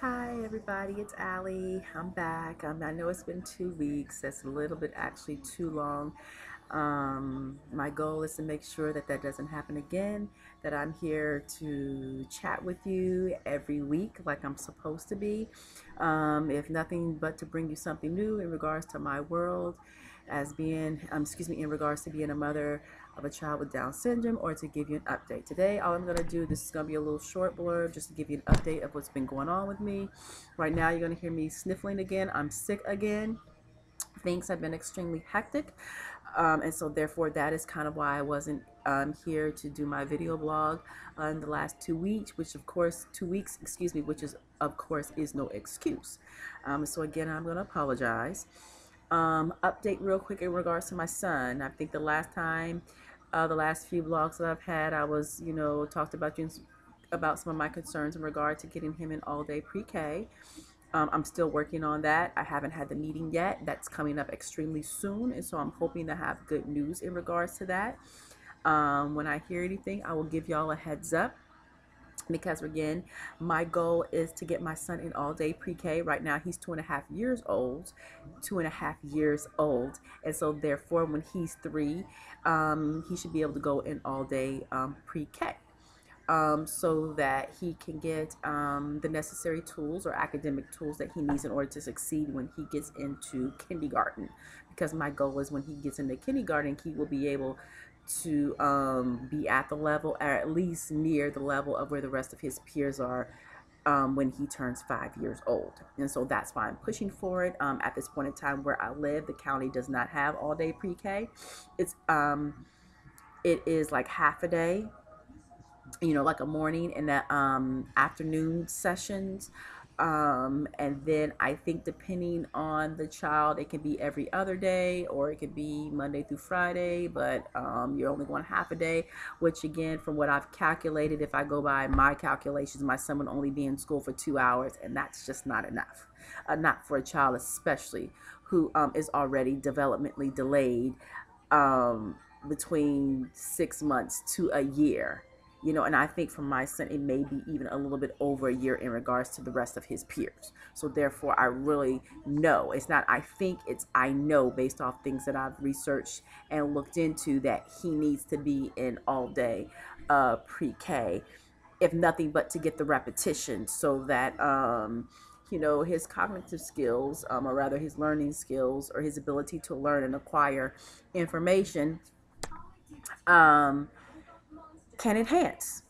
Hi everybody, it's Allie. I'm back. I know it's been 2 weeks. That's a little bit actually too long. My goal is to make sure that that doesn't happen again, that I'm here to chat with you every week like I'm supposed to be. If nothing but to bring you something new in regards to my world as being, in regards to being a mother of a child with Down syndrome, or to give you an update. Today, all I'm going to do, this is going to be a little short blurb just to give you an update of what's been going on with me. Right now, you're going to hear me sniffling again. I'm sick again. Things have been extremely hectic. And so therefore that is kind of why I wasn't here to do my video blog in the last 2 weeks, which of course 2 weeks, excuse me, which is of course is no excuse. So again, I'm going to apologize. Update real quick in regards to my son. I think the last time, the last few vlogs that I've had, I was, talked about some of my concerns in regard to getting him in all-day pre-K. I'm still working on that. I haven't had the meeting yet. That's coming up extremely soon, and so I'm hoping to have good news in regards to that. When I hear anything, I will give y'all a heads up, because again, my goal is to get my son in all-day pre-K. Right now he's 2.5 years old, and so therefore when he's 3, he should be able to go in all-day pre-K. So that he can get the necessary tools or academic tools that he needs in order to succeed when he gets into kindergarten. Because my goal is when he gets into kindergarten, he will be able to be at the level, or at least near the level of where the rest of his peers are when he turns 5 years old. And so that's why I'm pushing for it. At this point in time where I live, the county does not have all-day pre-K. It is like half a day, like a morning and the afternoon sessions. And then I think depending on the child, it can be every other day, or it could be Monday through Friday, but you're only going half a day, which again, from what I've calculated, if I go by my calculations, my son would only be in school for 2 hours, and that's just not enough. Not for a child, especially who is already developmentally delayed between 6 months to a year. And I think for my son, it may be even a little bit over a year in regards to the rest of his peers. So therefore, I really know. It's not I think, it's I know, based off things that I've researched and looked into, that he needs to be in all-day pre-K, if nothing but to get the repetition, so that his cognitive skills, or rather his learning skills, or his ability to learn and acquire information, can enhance,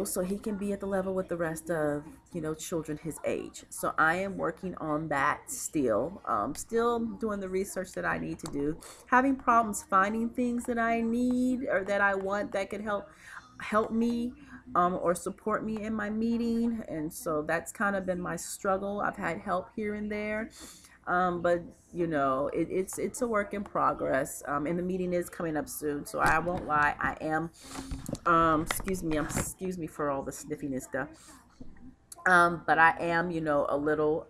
so he can be at the level with the rest of, children his age. So I am working on that still, still doing the research that I need to do, having problems finding things that I need or that I want that could help me or support me in my meeting. And so that's kind of been my struggle. I've had help here and there, but it's a work in progress, and the meeting is coming up soon, so I won't lie, I am excuse me for all the sniffing and stuff, but I am a little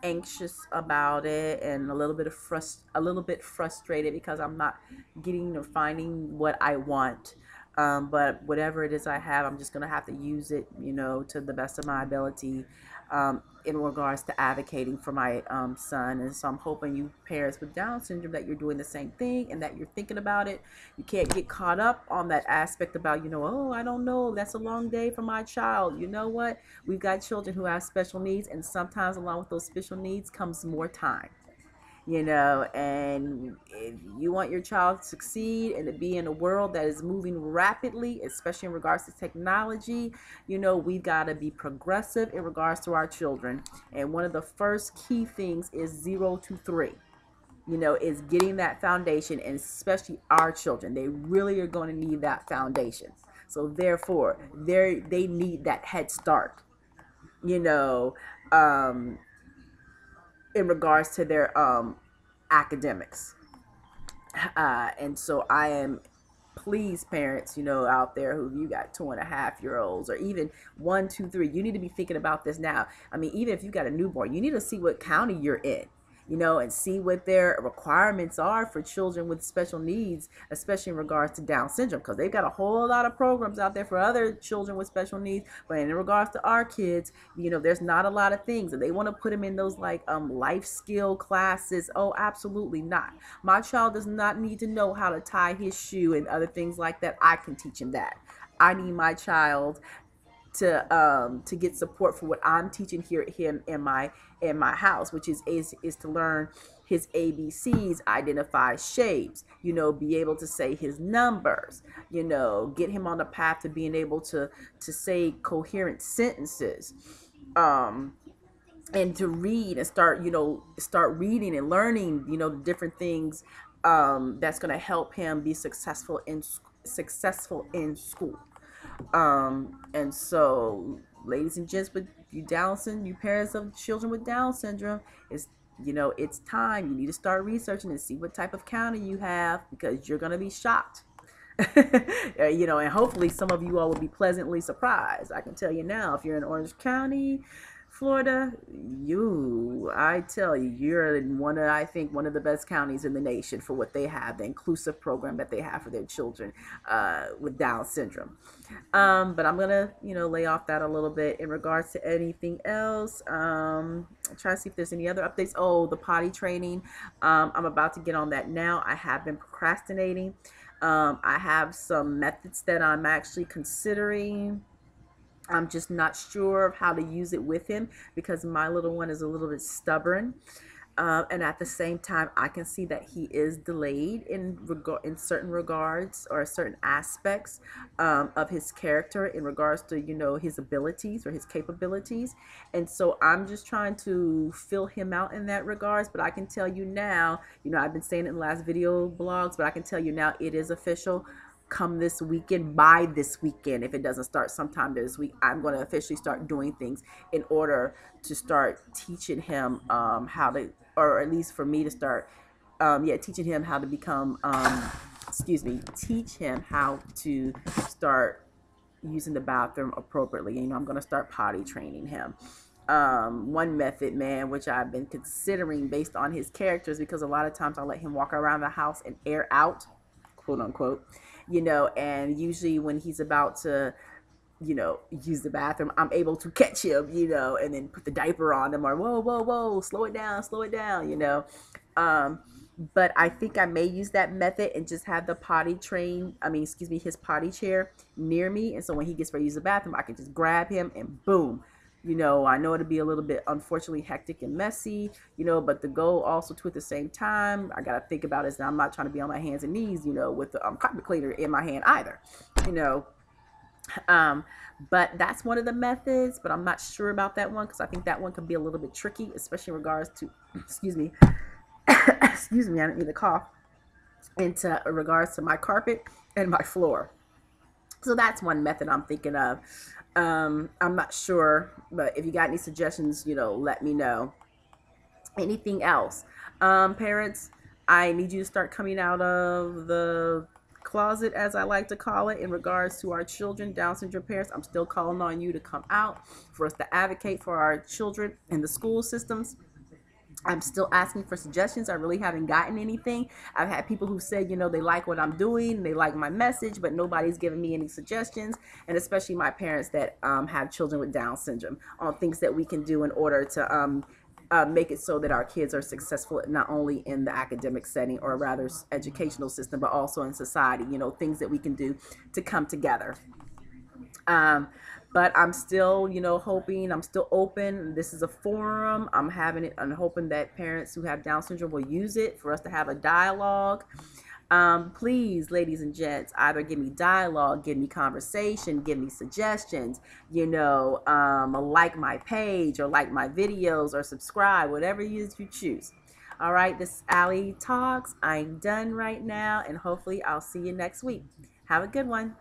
anxious about it, and a little bit frustrated because I'm not getting or finding what I want. But whatever it is I have, I'm just gonna have to use it, to the best of my ability, in regards to advocating for my son. And so I'm hoping you parents with Down syndrome, that you're doing the same thing and that you're thinking about it. You can't get caught up on that aspect about, oh, I don't know, that's a long day for my child. You know what? We've got children who have special needs, and sometimes along with those special needs comes more time. And if you want your child to succeed and to be in a world that is moving rapidly, especially in regards to technology, we've got to be progressive in regards to our children. And one of the first key things is 0 to 3. Is getting that foundation, and especially our children, they really are going to need that foundation. So therefore, they need that head start, in regards to their academics. And so I am, please, parents, out there who you got 2.5-year-olds, or even 1, 2, 3, you need to be thinking about this now. I mean, even if you got a newborn, you need to see what county you're in. and see what their requirements are for children with special needs, especially in regards to Down syndrome, because they've got a whole lot of programs out there for other children with special needs. But in regards to our kids, there's not a lot of things, and they want to put them in those like life skill classes. Oh, absolutely not. My child does not need to know how to tie his shoe and other things like that. I can teach him that. I need my child to get support for what I'm teaching here him in my house, which is to learn his ABCs, identify shapes, be able to say his numbers, get him on the path to being able to say coherent sentences, and to read and start reading and learning, the different things that's going to help him be successful in school. And so, ladies and gents, with you parents of children with Down syndrome, it's time. You need to start researching and see what type of county you have, because you're gonna be shocked. And hopefully some of you all will be pleasantly surprised. I can tell you now, if you're in Orange County, Florida, I tell you, you're in I think one of the best counties in the nation for what they have, the inclusive program that they have for their children with Down syndrome. But I'm gonna, lay off that a little bit in regards to anything else. I'll try to see if there's any other updates. Oh, the potty training. I'm about to get on that now. I have been procrastinating. I have some methods that I'm actually considering. I'm just not sure of how to use it with him, because my little one is a little bit stubborn. And at the same time, I can see that he is delayed in certain regards or certain aspects of his character in regards to, his abilities or his capabilities. And so I'm just trying to fill him out in that regards. But I can tell you now, I've been saying it in the last video blogs, but I can tell you now it is official. Come this weekend, by this weekend, if it doesn't start sometime this week, I'm going to officially start doing things in order to start teaching him how to, or at least for me to start teaching him how to become teach him how to start using the bathroom appropriately. I'm going to start potty training him. One method, man, which I've been considering based on his characters, because a lot of times I let him walk around the house and air out, quote unquote, and usually when he's about to, use the bathroom, I'm able to catch him, and then put the diaper on him, or whoa, slow it down, but I think I may use that method and just have the his potty chair near me, and so when he gets ready to use the bathroom, I can just grab him and boom. I know it'll be a little bit, unfortunately, hectic and messy, but the goal also too at the same time, I got to think about is that I'm not trying to be on my hands and knees, with the carpet cleaner in my hand either, but that's one of the methods, but I'm not sure about that one, because I think that one can be a little bit tricky, especially in regards to, excuse me, I didn't mean to cough, into regards to my carpet and my floor. So that's one method I'm thinking of. I'm not sure, but if you got any suggestions, let me know. Anything else? Parents, I need you to start coming out of the closet, as I like to call it, in regards to our children, Down syndrome parents. I'm still calling on you to come out for us to advocate for our children in the school systems. I'm still asking for suggestions. I really haven't gotten anything. I've had people who said, they like what I'm doing, they like my message, but nobody's giving me any suggestions, and especially my parents that have children with Down syndrome, on things that we can do in order to make it so that our kids are successful, not only in the academic setting, or rather educational system, but also in society, things that we can do to come together. But I'm still, hoping, I'm still open. This is a forum. I'm having it. I'm hoping that parents who have Down syndrome will use it for us to have a dialogue. Please, ladies and gents, either give me dialogue, give me conversation, give me suggestions, like my page, or like my videos, or subscribe, whatever you choose. All right, this is Allie Talks. I'm done right now, and hopefully I'll see you next week. Have a good one.